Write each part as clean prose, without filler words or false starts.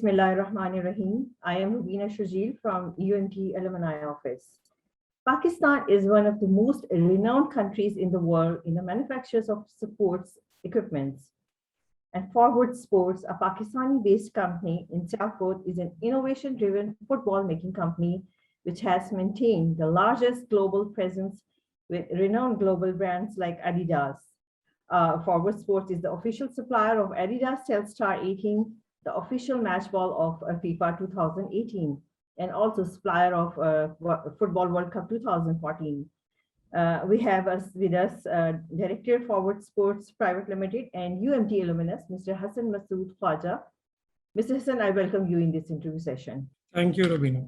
Bismillahirrahmanirrahim. I am Rubina Shajil from UMT Alumni Office. Pakistan is one of the most renowned countries in the world in the manufacturers of sports equipments. And Forward Sports, a Pakistani-based company in Sialkot, is an innovation-driven football-making company which has maintained the largest global presence with renowned global brands like Adidas. Forward Sports is the official supplier of Adidas Telstar 18, the official match ball of FIFA 2018, and also supplier of Football World Cup 2014. We have with us Director Forward Sports Pvt Limited and UMT alumnus, Mr. Hassan Masood Khawaja. Mr. Hassan, I welcome you in this interview session. Thank you, Rubina.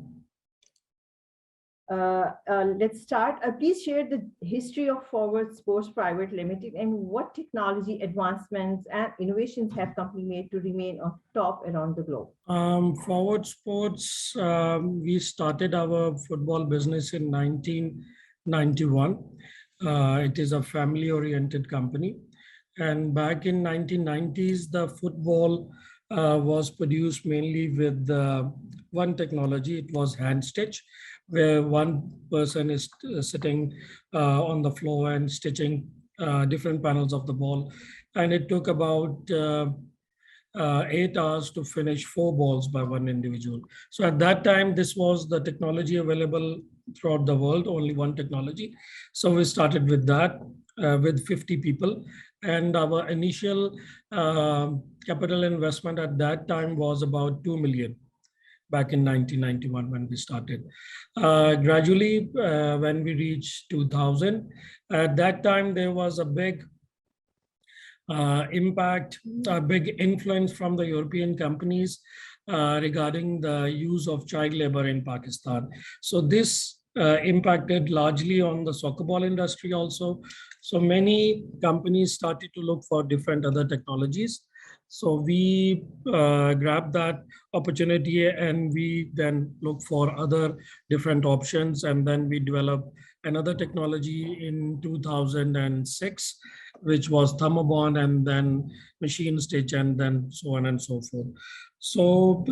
Let's start. Please share the history of Forward Sports Pvt Limited and what technology advancements and innovations have company made to remain on top around the globe. Forward Sports, we started our football business in 1991. It is a family-oriented company. And back in 1990s, the football was produced mainly with one technology. It was hand stitch, where one person is sitting on the floor and stitching different panels of the ball. And it took about 8 hours to finish 4 balls by one individual. So at that time, this was the technology available throughout the world, only one technology. So we started with that with 50 people. And our initial capital investment at that time was about 2 million. Back in 1991 when we started. Gradually, when we reached 2000, at that time there was a big impact, a big influence from the European companies regarding the use of child labor in Pakistan. So this impacted largely on the soccer ball industry also. So many companies started to look for different other technologies. So we grabbed that opportunity and we then look for other different options. And then we developed another technology in 2006, which was thermobond and then machine stitch and then so on and so forth. So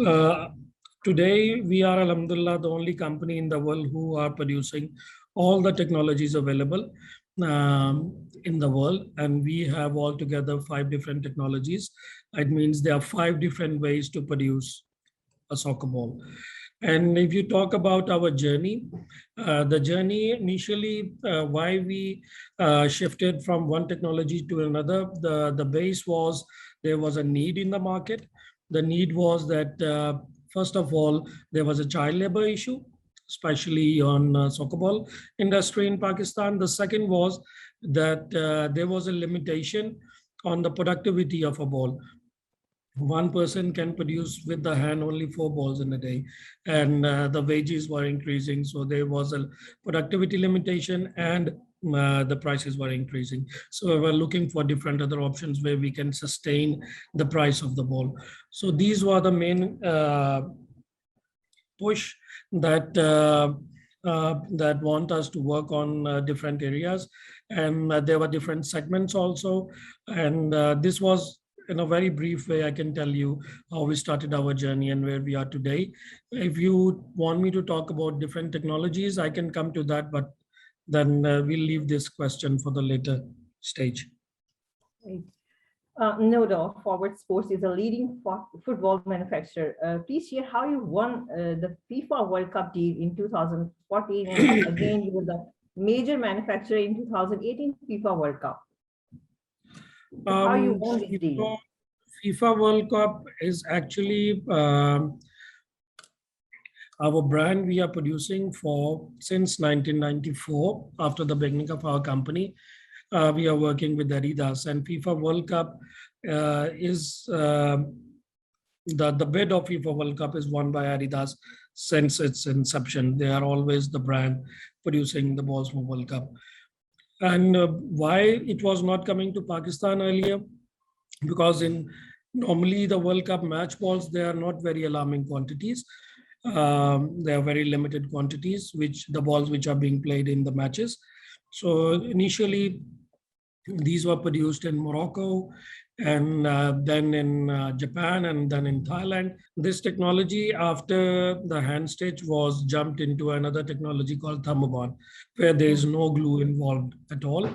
today we are, alhamdulillah, the only company in the world who are producing all the technologies available in the world, and we have altogether 5 different technologies. It means there are 5 different ways to produce a soccer ball. And if you talk about our journey, the journey initially, why we shifted from one technology to another, the base was there was a need in the market. The need was that, first of all, there was a child labor issue, especially on soccer ball industry in Pakistan. The second was that there was a limitation on the productivity of a ball. One person can produce with the hand only 4 balls in a day, and the wages were increasing. So there was a productivity limitation and the prices were increasing. So we were looking for different other options where we can sustain the price of the ball. So these were the main push that that want us to work on different areas, and there were different segments also. And this was, in a very brief way, I can tell you how we started our journey and where we are today. If you want me to talk about different technologies, I can come to that, but then we'll leave this question for the later stage. Right. No doubt, Forward Sports is a leading football manufacturer. Please share how you won the FIFA World Cup deal in 2014, and again, you were the major manufacturer in 2018 FIFA World Cup. How you won this deal? FIFA World Cup is actually our brand we are producing for since 1994, after the beginning of our company. We are working with Adidas, and FIFA World Cup is the bid of FIFA World Cup is won by Adidas since its inception. They are always the brand producing the balls for World Cup. And why it was not coming to Pakistan earlier? Because normally the World Cup match balls, they are not very alarming quantities. They are very limited quantities, the balls which are being played in the matches. So initially, These were produced in Morocco and then in Japan and then in Thailand. This technology, after the hand stitch, was jumped into another technology called thermobond, where there is no glue involved at all.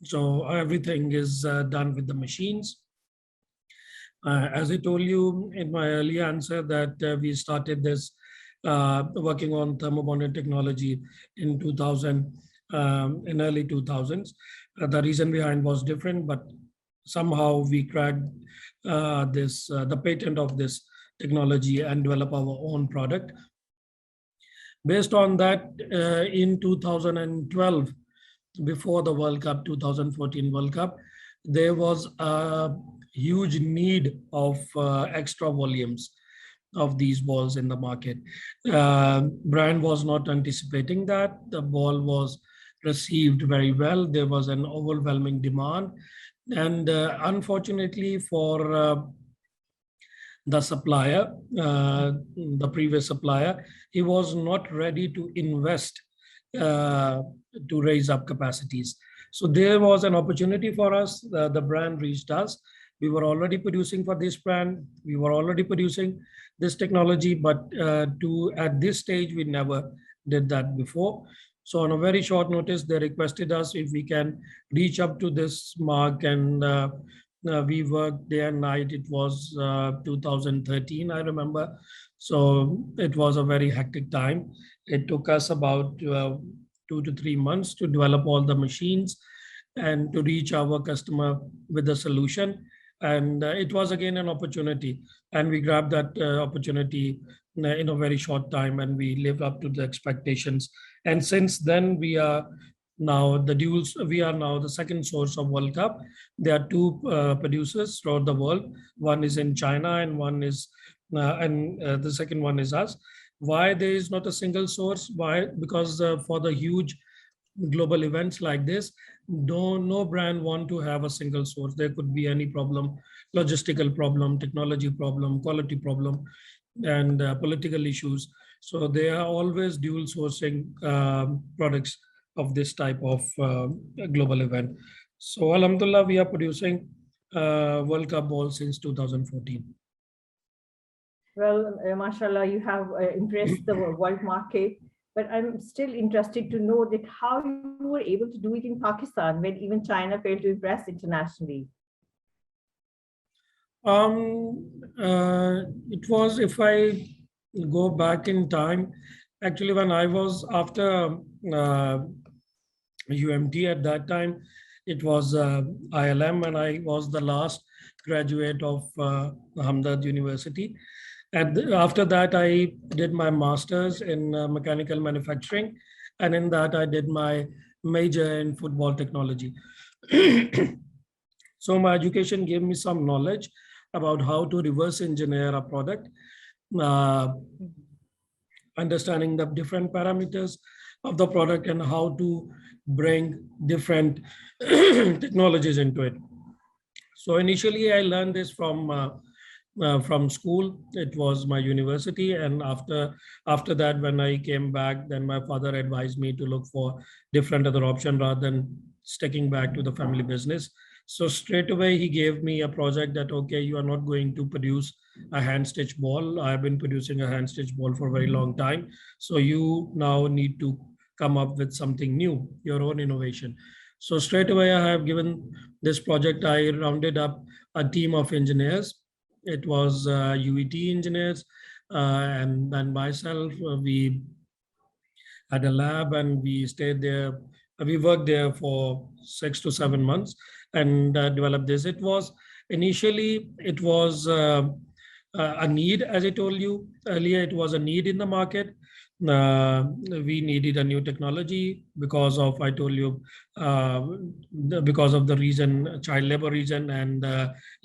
So everything is done with the machines. As I told you in my earlier answer that we started this working on thermobonded technology in 2000, in early 2000s. The reason behind was different, but somehow we cracked the patent of this technology and develop our own product. Based on that, in 2012, before the World Cup, 2014 World Cup, there was a huge need of extra volumes of these balls in the market. Brand was not anticipating that. The ball was received very well. There was an overwhelming demand. And unfortunately for the supplier, the previous supplier, he was not ready to invest to raise up capacities. So there was an opportunity for us. The brand reached us. We were already producing for this brand. We were already producing this technology, but at this stage, we never did that before. So on a very short notice, they requested us if we can reach up to this mark, and we worked day and night. It was 2013, I remember. So it was a very hectic time. It took us about 2 to 3 months to develop all the machines and to reach our customer with a solution. And it was again an opportunity. And we grabbed that opportunity in a very short time, and we lived up to the expectations. And since then, we are now the second source of World Cup. There are two producers throughout the world. One is in China and the second one is us. Why there is not a single source? Why? Because for the huge global events like this, no brand want to have a single source. There could be any problem, logistical problem, technology problem, quality problem, and political issues. So they are always dual sourcing products of this type of global event. So Alhamdulillah, we are producing World Cup balls since 2014. Well, mashallah, you have impressed the world market, but I'm still interested to know that how you were able to do it in Pakistan when even China failed to impress internationally. It was, if I go back in time, actually when I was after UMT at that time, it was ILM, and I was the last graduate of Hamdard University. After that, I did my master's in mechanical manufacturing, and in that I did my major in football technology. So my education gave me some knowledge about how to reverse engineer a product, understanding the different parameters of the product and how to bring different technologies into it. So initially I learned this from school. It was my university, and after that, when I came back, then my father advised me to look for different other option rather than sticking back to the family business. So straight away he gave me a project that, okay, you are not going to produce a hand stitch ball. I have been producing a hand stitch ball for a very long time, so you now need to come up with something new, your own innovation. So straight away I have given this project. I rounded up a team of engineers. It was UET engineers and then myself. We had a lab and we stayed there. We worked there for 6 to 7 months and developed this. Initially, it was a need, as I told you earlier, it was a need in the market. We needed a new technology because of, I told you, because of the reason, child labor reason and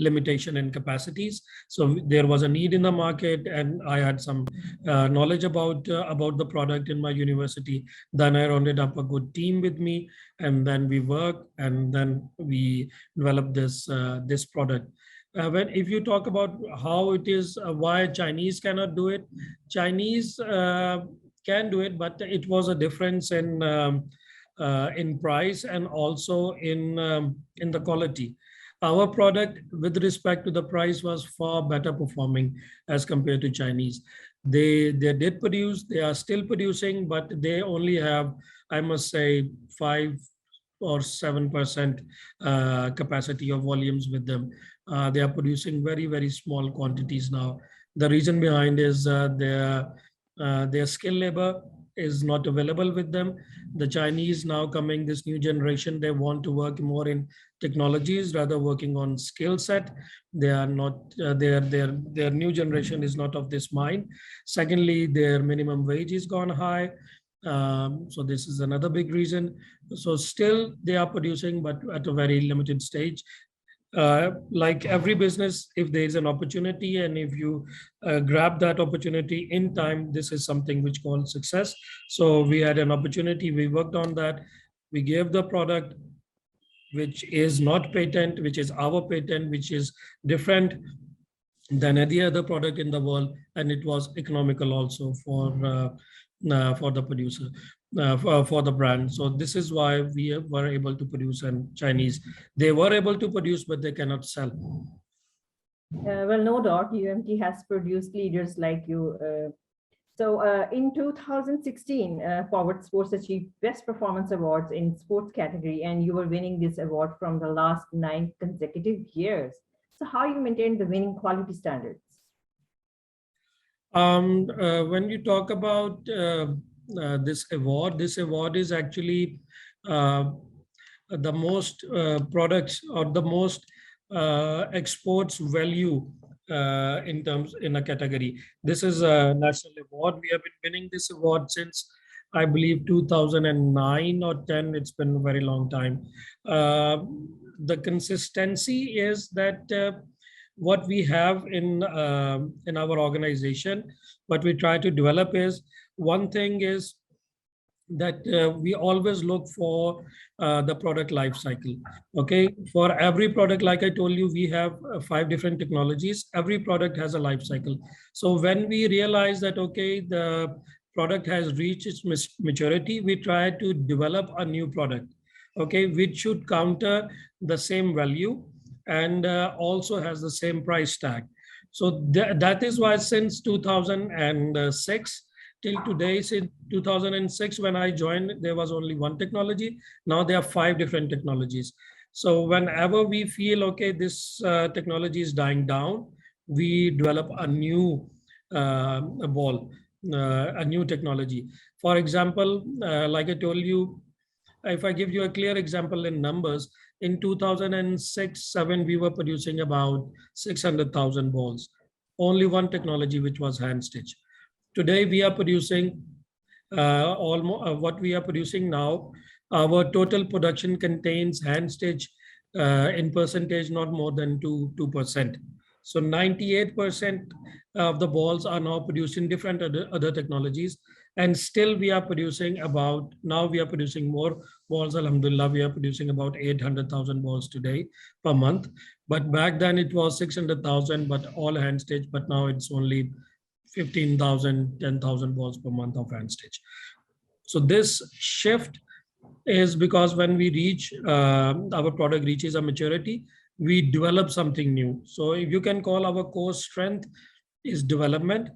limitation in capacities. So there was a need in the market, and I had some knowledge about the product in my university. Then I rounded up a good team with me, and then we worked, and then we developed this product. If you talk about how it is, why Chinese cannot do it, Chinese can do it, but it was a difference in in price and also in the quality. Our product, with respect to the price, was far better performing as compared to Chinese. They did produce, they are still producing, but they only have, I must say, 5 or 7% capacity of volumes with them. They are producing very, very small quantities now. The reason behind is their skilled labor is not available with them. The Chinese now coming, this new generation, they want to work more in technologies rather working on skill set. They are not, their new generation is not of this mind. Secondly, their minimum wage is gone high. So this is another big reason. So still they are producing, but at a very limited stage. Like every business, if there is an opportunity and if you grab that opportunity in time, this is something which called success. So we had an opportunity, we worked on that, we gave the product which is not patent, which is our patent, which is different than any other product in the world, and it was economical also for the producer, for the brand. So this is why we were able to produce in Chinese. They were able to produce, but they cannot sell. Well, no doubt, UMT has produced leaders like you. In 2016, Forward Sports achieved Best Performance Awards in sports category, and you were winning this award from the last 9 consecutive years. So how you maintain the winning quality standards? When you talk about this award is actually the most products or the most exports value in a category. This is a national award. We have been winning this award since, I believe, 2009 or 10. It's been a very long time. The consistency is that what we have in our organization, what we try to develop is, one thing is that we always look for the product life cycle. Okay, for every product, like I told you, we have 5 different technologies. Every product has a life cycle. So when we realize that, okay, the product has reached its maturity, we try to develop a new product, okay, which should counter the same value and also has the same price tag. So that is why since 2006 till today, since 2006 when I joined, there was only one technology. Now there are 5 different technologies. So whenever we feel, okay, this technology is dying down, we develop a new a new technology. For example, like I told you, if I give you a clear example in numbers, in 2006-7, we were producing about 600,000 balls. Only one technology, which was hand stitch. Today, we are producing almost what we are producing now. Our total production contains hand stitch in percentage, not more than 2%. So 98% of the balls are now produced in different other technologies. And still we are producing about, now we are producing more balls, alhamdulillah, we are producing about 800,000 balls today per month. But back then it was 600,000, but all hand stitch, but now it's only 15,000, 10,000 balls per month of hand stitch. So this shift is because when we reach, our product reaches a maturity, we develop something new. So if you can call our core strength is development.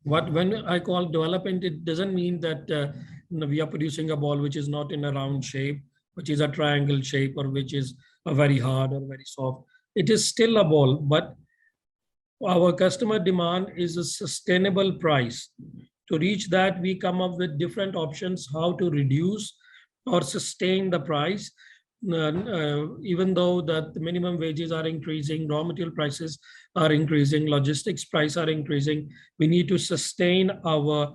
When I call development, it doesn't mean that we are producing a ball which is not in a round shape, which is a triangle shape, or which is a very hard or very soft. It is still a ball, but our customer demand is a sustainable price. To reach that, we come up with different options how to reduce or sustain the price. Even though that the minimum wages are increasing, raw material prices are increasing, logistics price are increasing, we need to sustain our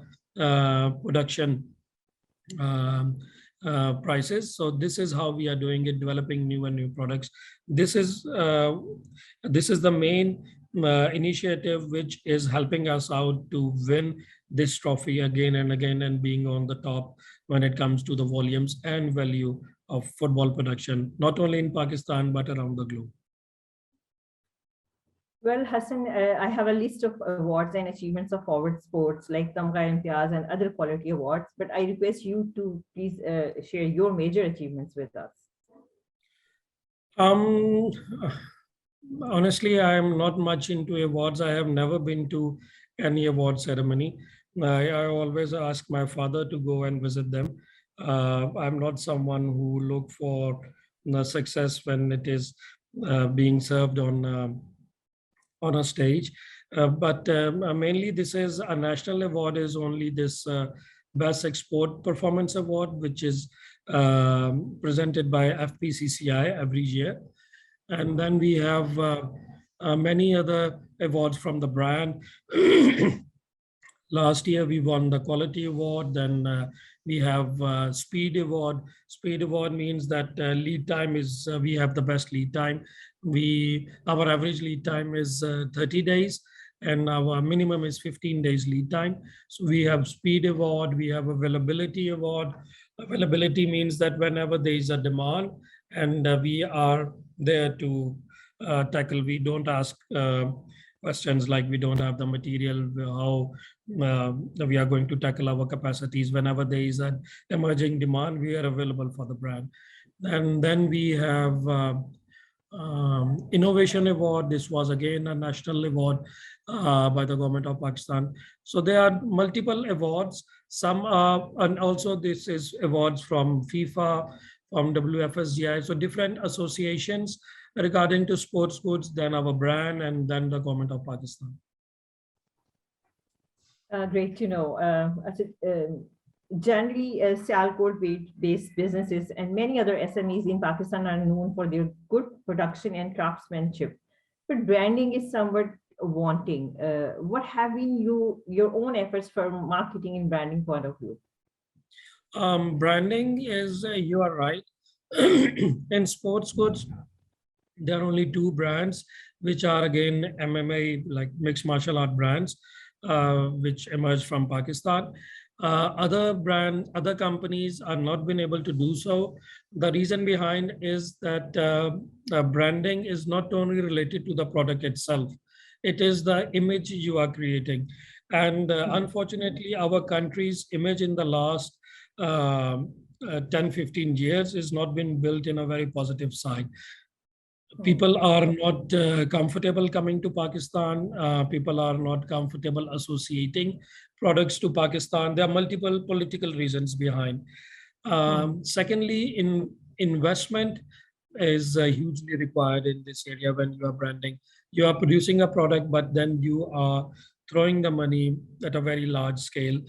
production prices. So this is how we are doing it, developing new and new products. This is the main initiative which is helping us out to win this trophy again and again and being on the top when it comes to the volumes and value of football production, not only in Pakistan, but around the globe. Well, Hassan, I have a list of awards and achievements of forward sports like Tamga Imtiaz and other quality awards, but I request you to please share your major achievements with us. Um, Honestly, I am not much into awards. I have never been to any award ceremony. I always ask my father to go and visit them. I'm not someone who look for success when it is being served on a stage. But mainly this is a national award is only this Best Export Performance Award, which is presented by FPCCI every year. And then we have many other awards from the brand. Last year we won the quality award. Then we have speed award. Speed award means that lead time is we have the best lead time. Our average lead time is 30 days, and our minimum is 15 days lead time. So we have speed award. We have availability award. Availability means that whenever there is a demand, and we are there to tackle. We don't ask questions like we don't have the material, how we are going to tackle our capacities. Whenever there is an emerging demand, we are available for the brand. And then we have Innovation Award. This was again a national award by the government of Pakistan. So there are multiple awards. Some are, and also this is awards from FIFA, from WFSGI. So different associations regarding to sports goods, then our brand, and then the government of Pakistan. Great to know. Generally, Sialkot-based businesses and many other SMEs in Pakistan are known for their good production and craftsmanship, but branding is somewhat wanting. What have been your own efforts from marketing and branding point of view? Branding is, you are right. In sports goods, there are only two brands, which are again MMA, like mixed martial art brands, which emerged from Pakistan. Other companies are not been able to do so. The reason behind is that branding is not only related to the product itself, it is the image you are creating. And unfortunately, our country's image in the last 10-15 years has not been built in a very positive side. People are not comfortable coming to Pakistan. People are not comfortable associating products to Pakistan. There are multiple political reasons behind. Secondly, investment is hugely required in this area when you are branding. You are producing a product, but then you are throwing the money at a very large scale,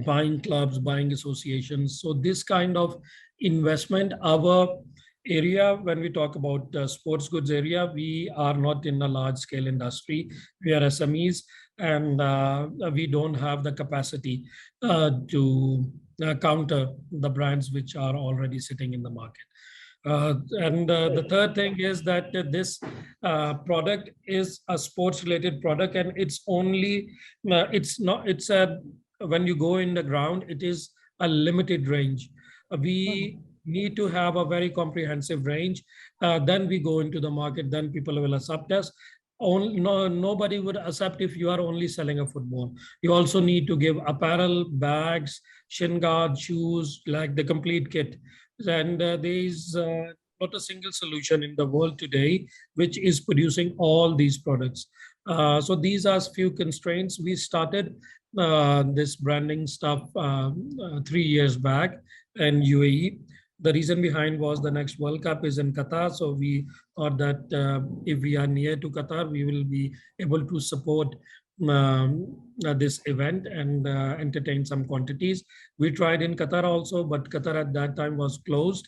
buying clubs, buying associations. So this kind of investment, our area, when we talk about sports goods area, we are not in a large scale industry. We are SMEs, and we don't have the capacity to counter the brands which are already sitting in the market. The third thing is that this product is a sports related product, and it's only, when you go in the ground, it is a limited range. We need to have a very comprehensive range. Then we go into the market, then people will accept us. Nobody would accept if you are only selling a football. You also need to give apparel, bags, shin guard, shoes, like the complete kit. And there is not a single solution in the world today which is producing all these products. So these are few constraints. We started this branding stuff 3 years back in UAE. The reason behind was the next World Cup is in Qatar. So we thought that if we are near to Qatar, we will be able to support this event and entertain some quantities. We tried in Qatar also, but Qatar at that time was closed.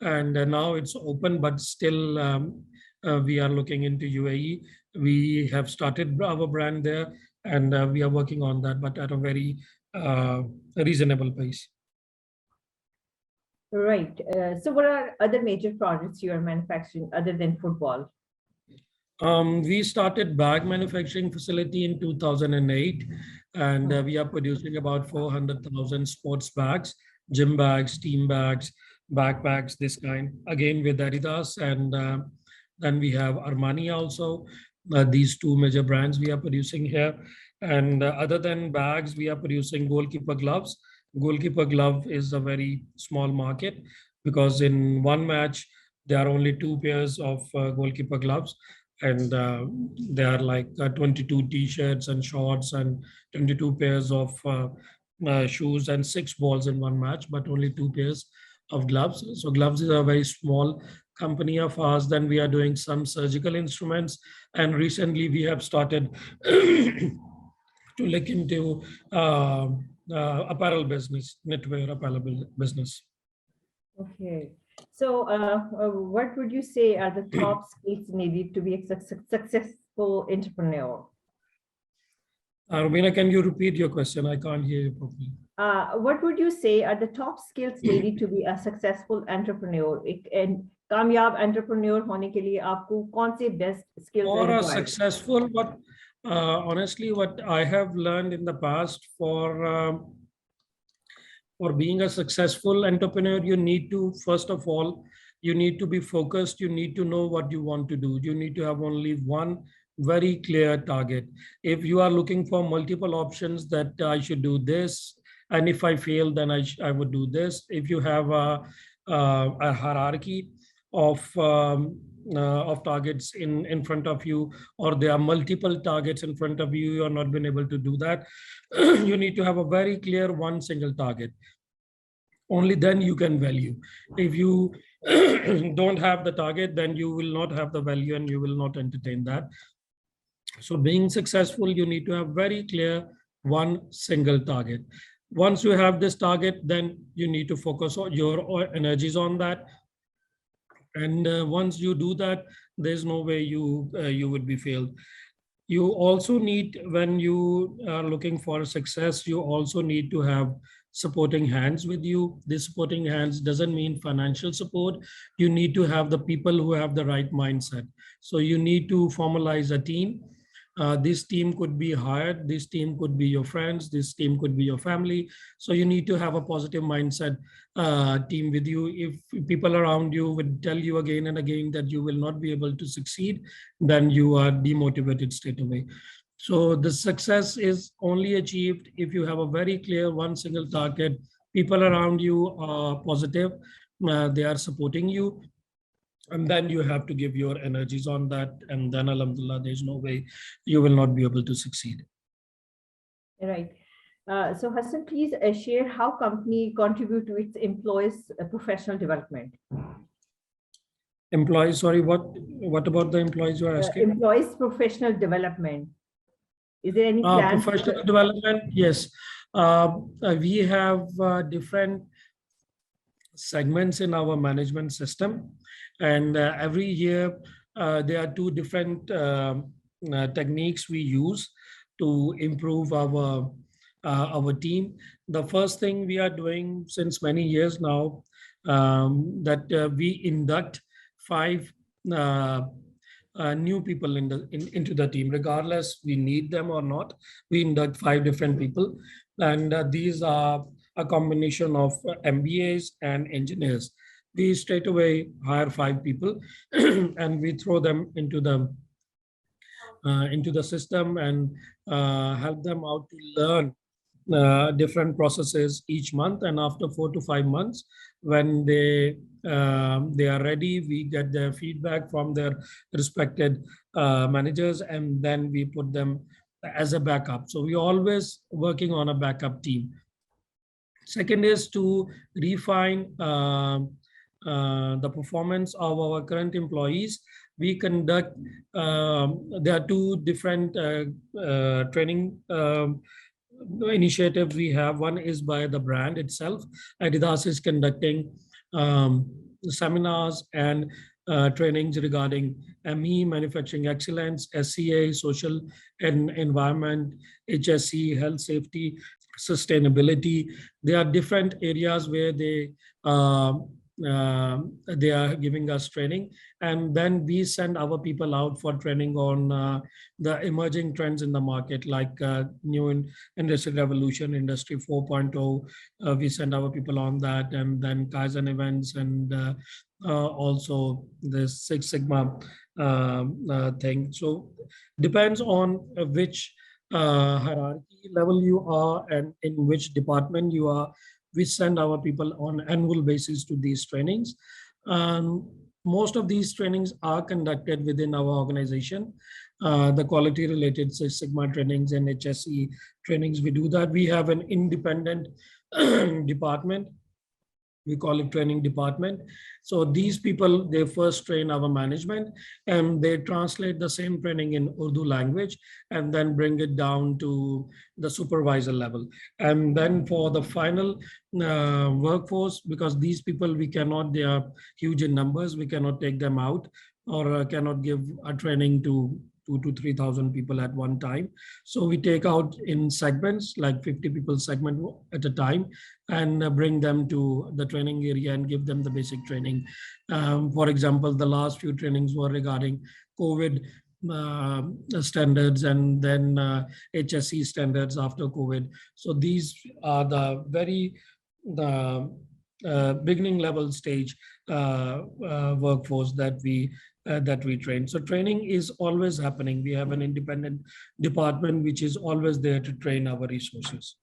And now it's open, but still we are looking into UAE. We have started our brand there, and we are working on that, but at a very reasonable pace. Right. So what are other major projects you are manufacturing other than football? We started bag manufacturing facility in 2008, and we are producing about 400,000 sports bags, gym bags, team bags, backpacks, this kind, again with Adidas. And then we have Armani also. These two major brands we are producing here. And other than bags, we are producing goalkeeper gloves. Goalkeeper glove is a very small market because in one match, there are only two pairs of goalkeeper gloves. And there are like 22 t-shirts and shorts and 22 pairs of shoes and 6 balls in one match, but only two pairs of gloves. So gloves is a very small company of ours. Then we are doing some surgical instruments, and recently we have started to look into apparel business, knitwear apparel business. Okay. So what would you say are the top skills needed to be a successful entrepreneur? Rubina, can you repeat your question? I can't hear you properly. What would you say are the top skills needed to be a successful entrepreneur? एक कामयाब entrepreneur होने के लिए आपको कौन से best skills For are a required? successful, but honestly, what I have learned in the past for being a successful entrepreneur, you need to, first of all, you need to be focused. You need to know what you want to do. You need to have only one very clear target. If you are looking for multiple options that I should do this, and if I fail, then I would do this. If you have a hierarchy of targets in front of you, or there are multiple targets in front of you, you are not been able to do that. You need to have a very clear one single target. Only then you can value. If you don't have the target, then you will not have the value and you will not entertain that. So being successful, you need to have very clear one single target. Once you have this target, then you need to focus on your energies on that. And once you do that, there's no way you would be failed. You also need, when you are looking for success, you also need to have supporting hands with you. This supporting hands doesn't mean financial support. You need to have the people who have the right mindset. So you need to formalize a team. This team could be hired. This team could be your friends. This team could be your family. So you need to have a positive mindset team with you. If people around you would tell you again and again that you will not be able to succeed, then you are demotivated straight away. So the success is only achieved if you have a very clear one single target. People around you are positive. They are supporting you. And then you have to give your energies on that. And then, alhamdulillah, there's no way you will not be able to succeed. Right. So Hassan, please share how company contribute to its employees' professional development. Employees, sorry, what about the employees you are asking? Employees' professional development. Is there any plan? Professional development, yes. We have different segments in our management system. And every year, there are two different techniques we use to improve our team. The first thing we are doing since many years now, that we induct 5 new people into the team, regardless we need them or not. We induct 5 different people, and these are a combination of MBAs and engineers. We straight away hire 5 people and we throw them into the system and help them out to learn different processes each month. And after 4 to 5 months, when they are ready, we get their feedback from their respected managers, and then we put them as a backup. So we're always working on a backup team. Second is to refine the performance of our current employees. We conduct, there are 2 different training initiatives we have. One is by the brand itself. Adidas is conducting seminars and trainings regarding ME, manufacturing excellence, SCA, social and environment, HSE, health, safety, sustainability. There are different areas where they are giving us training, and then we send our people out for training on the emerging trends in the market, like new industry revolution, industry 4.0. We send our people on that, and then Kaizen events and also this Six Sigma thing. So depends on which hierarchy level you are and in which department you are. We send our people on annual basis to these trainings. Most of these trainings are conducted within our organization. The quality related Six Sigma trainings and HSE trainings, we do that. We have an independent department, we call it training department. So these people, they first train our management and they translate the same training in Urdu language and then bring it down to the supervisor level. And then for the final workforce, because these people, we cannot, they are huge in numbers, we cannot take them out or cannot give a training to 2,000 to 3,000 people at one time. So we take out in segments, like 50 people segment at a time, and bring them to the training area and give them the basic training. For example, the last few trainings were regarding COVID standards and then HSE standards after COVID. So these are the very beginning level stage workforce that we train. So training is always happening. We have an independent department which is always there to train our resources.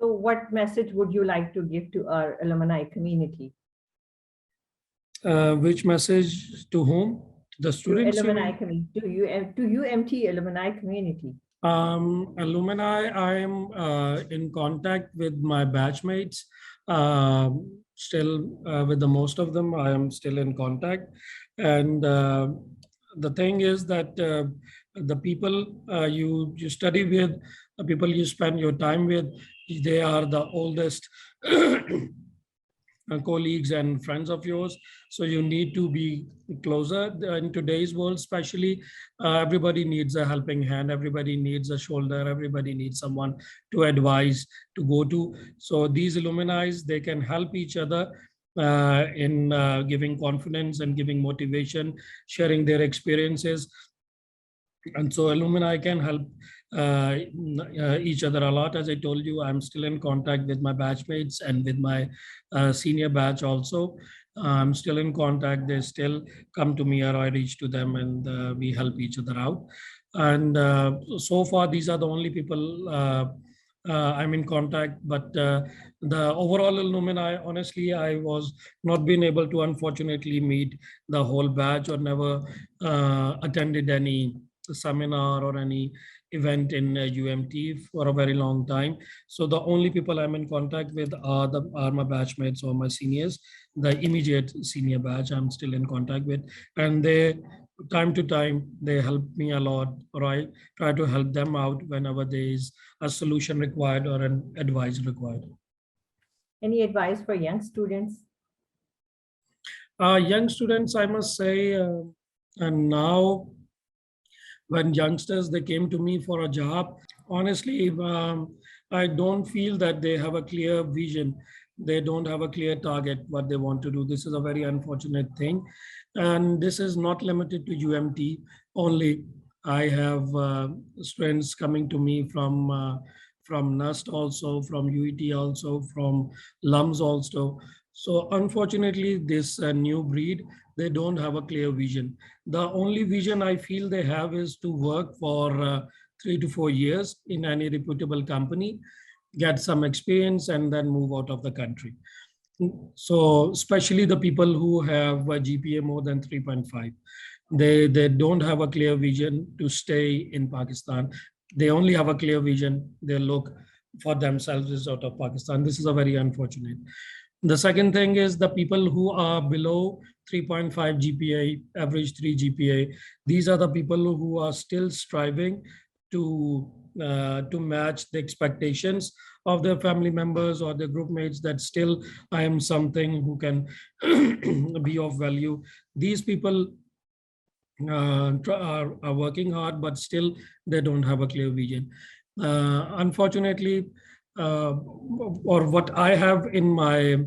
So what message would you like to give to our alumni community? Which message to whom? The students? To alumni community, to UMT alumni community. Alumni, I am in contact with my batchmates. Still with the most of them, I am still in contact. And the thing is that the people you study with, the people you spend your time with, they are the oldest colleagues and friends of yours. So you need to be closer. In today's world, especially, everybody needs a helping hand. Everybody needs a shoulder. Everybody needs someone to advise, to go to. So these alumni, they can help each other in giving confidence and giving motivation, sharing their experiences. And so alumni can help each other a lot. As I told you, I'm still in contact with my batchmates and with my senior batch also. I'm still in contact. They still come to me or I reach to them and we help each other out. And so far, these are the only people I'm in contact. But the overall alumni, honestly, I was not been able to unfortunately meet the whole batch or never attended any seminar or any event in UMT for a very long time. So the only people I'm in contact with are my batchmates or my seniors, the immediate senior batch I'm still in contact with. And they, time to time, they help me a lot, or I try to help them out whenever there is a solution required or an advice required. Any advice for young students? Young students, I must say, and now when youngsters, they came to me for a job, honestly, I don't feel that they have a clear vision. They don't have a clear target, what they want to do. This is a very unfortunate thing. And this is not limited to UMT only. I have students coming to me from NUST also, from UET also, from LUMS also. So unfortunately, this new breed, they don't have a clear vision. The only vision I feel they have is to work for 3 to 4 years in any reputable company, get some experience, and then move out of the country. So especially the people who have a GPA more than 3.5, they don't have a clear vision to stay in Pakistan. They only have a clear vision. They look for themselves out of Pakistan. This is a very unfortunate. The second thing is the people who are below 3.5 GPA, average 3 GPA. These are the people who are still striving to match the expectations of their family members or their group mates, that still I am something who can be of value. These people are working hard, but still they don't have a clear vision. Unfortunately, or what I have in my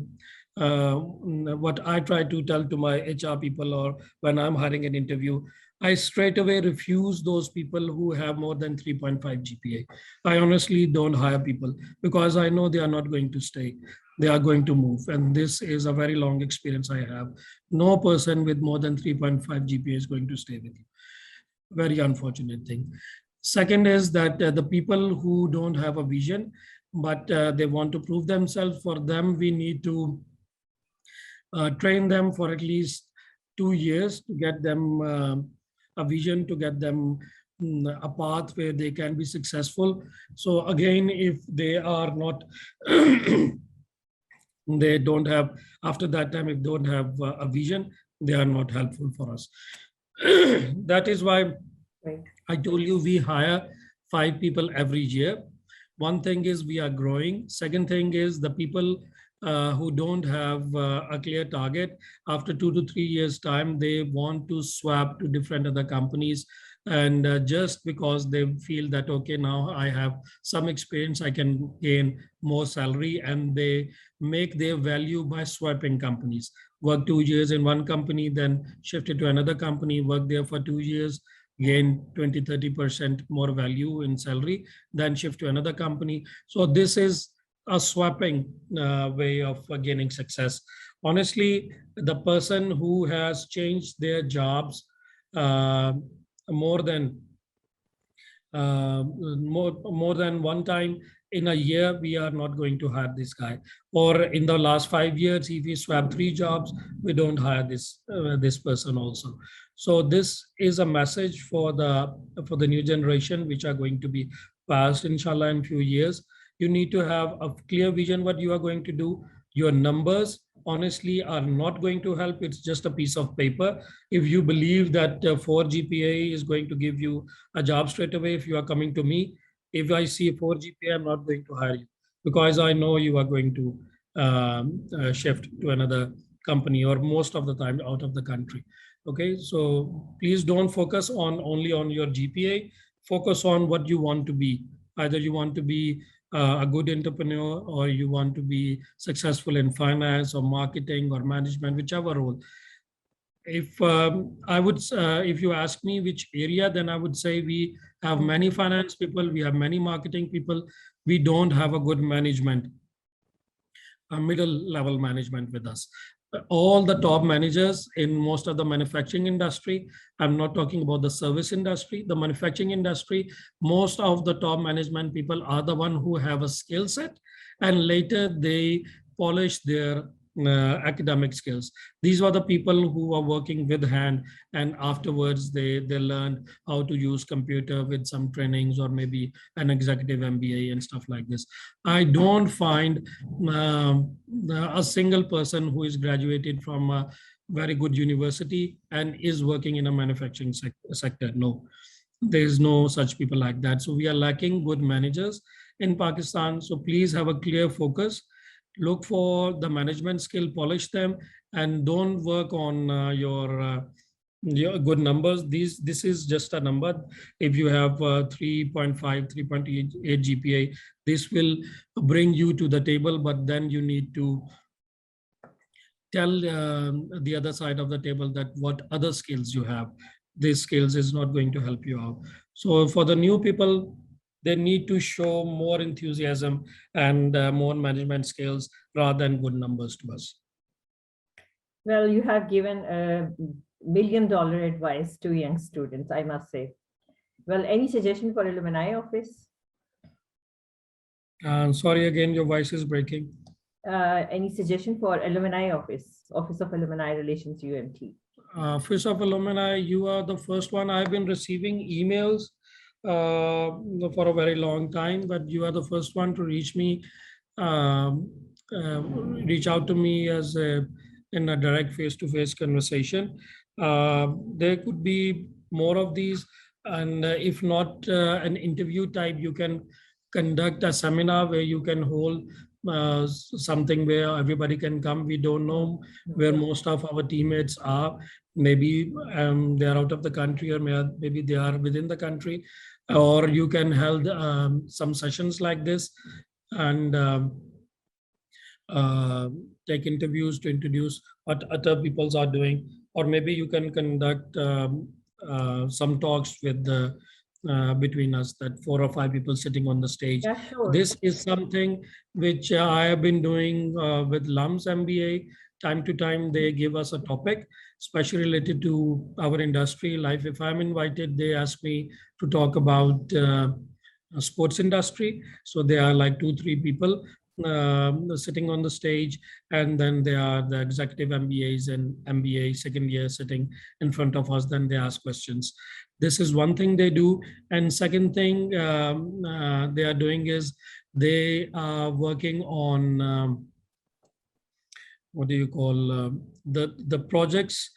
what I try to tell to my HR people, or when I'm hiring an interview, I straight away refuse those people who have more than 3.5 GPA. I honestly don't hire people because I know they are not going to stay. They are going to move. And this is a very long experience I have. No person with more than 3.5 GPA is going to stay with you. Very unfortunate thing. Second is that the people who don't have a vision, but they want to prove themselves, for them, we need to train them for at least 2 years to get them a vision, to get them a path where they can be successful. So again, if they are not, they don't have, after that time, if they don't have a vision, they are not helpful for us. That is why I told you we hire 5 people every year. One thing is we are growing. Second thing is the people who don't have a clear target, after 2 to 3 years time, they want to swap to different other companies. And just because they feel that, okay, now I have some experience, I can gain more salary, and they make their value by swapping companies. Work 2 years in one company, then shift it to another company, work there for 2 years, gain 20-30% more value in salary, then shift to another company. So this is a swapping way of gaining success. Honestly, the person who has changed their jobs more than one time in a year, we are not going to hire this guy. Or in the last 5 years, if we swap 3 jobs, we don't hire this person also. So this is a message for the new generation, which are going to be passed, inshallah, in few years. You need to have a clear vision what you are going to do. Your numbers honestly are not going to help. It's just a piece of paper. If you believe that 4 GPA is going to give you a job straight away, if you are coming to me, if I see 4 GPA, I'm not going to hire you, because I know you are going to shift to another company, or most of the time out of the country. Okay, so please don't focus only on your GPA. Focus on what you want to be. Either you want to be a good entrepreneur, or you want to be successful in finance or marketing or management, whichever role. If if you ask me which area, then I would say we have many finance people, we have many marketing people. We don't have a good management, a middle level management with us. All the top managers in most of the manufacturing industry, I'm not talking about the service industry, the manufacturing industry, most of the top management people are the one who have a skill set, and later they polish their academic skills. These were the people who are working with hand, and afterwards they learned how to use computer with some trainings, or maybe an executive MBA and stuff like this. I don't find a single person who is graduated from a very good university and is working in a manufacturing sector. No, there is no such people like that. So we are lacking good managers in Pakistan. So please have a clear focus. Look for the management skill, polish them, and don't work on your good numbers. This is just a number. If you have 3.5, 3.8 GPA, this will bring you to the table, but then you need to tell the other side of the table that what other skills you have. These skills is not going to help you out. So for the new people, they need to show more enthusiasm and more management skills rather than good numbers to us. Well, you have given a $1 million advice to young students, I must say. Well, any suggestion for Alumni office? Sorry, again, your voice is breaking. Any suggestion for Alumni office, Office of Alumni Relations, UMT? Office of Alumni, you are the first one. I've been receiving emails for a very long time, but you are the first one to reach me, reach out to me as in a direct face-to-face conversation. There could be more of these, and if not an interview type, you can conduct a seminar where you can hold something where everybody can come. We don't know where most of our teammates are. Maybe they are out of the country, or maybe they are within the country. Or you can hold some sessions like this, and take interviews to introduce what other peoples are doing, or maybe you can conduct some talks with the between us, that 4 or 5 people sitting on the stage. Yeah, sure. This is something which I have been doing with LUMS MBA. Time to time, they give us a topic, especially related to our industry. Like if I'm invited, they ask me to talk about sports industry. So there are like 2-3 people sitting on the stage, and then there are the executive MBAs and MBA second year sitting in front of us. Then they ask questions. This is one thing they do. And second thing they are doing is they are working on what do you call the projects,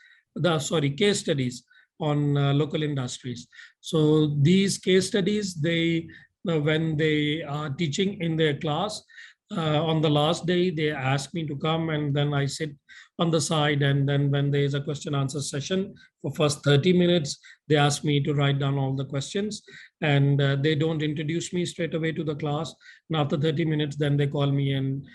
case studies on local industries. So these case studies, they when they are teaching in their class, on the last day, they ask me to come, and then I sit on the side. And then when there is a question answer session for first 30 minutes, they ask me to write down all the questions, and they don't introduce me straight away to the class. And after 30 minutes, then they call me, and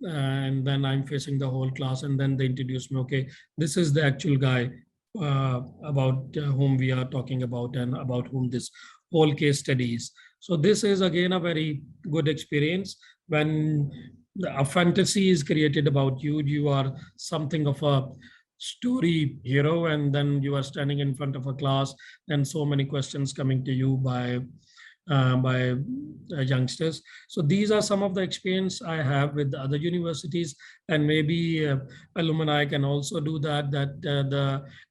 then I'm facing the whole class, and then they introduce me. Okay, this is the actual guy about whom we are talking about, and about whom this whole case study is. So this is again a very good experience when a fantasy is created about you. You are something of a story hero, and then you are standing in front of a class, and so many questions coming to you by youngsters. So these are some of the experience I have with other universities, and maybe alumni can also do that. That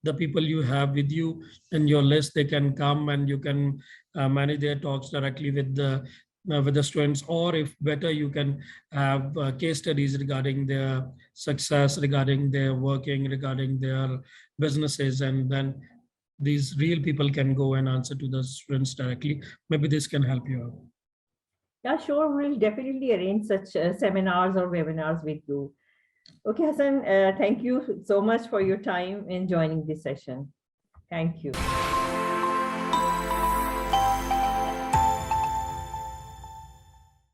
the people you have with you in your list, they can come and you can manage their talks directly with the students, or if better, you can have case studies regarding their success, regarding their working, regarding their businesses, and then these real people can go and answer to the students directly. Maybe this can help you out. Yeah, sure. We'll definitely arrange such seminars or webinars with you. Okay, Hassan, thank you so much for your time in joining this session. Thank you.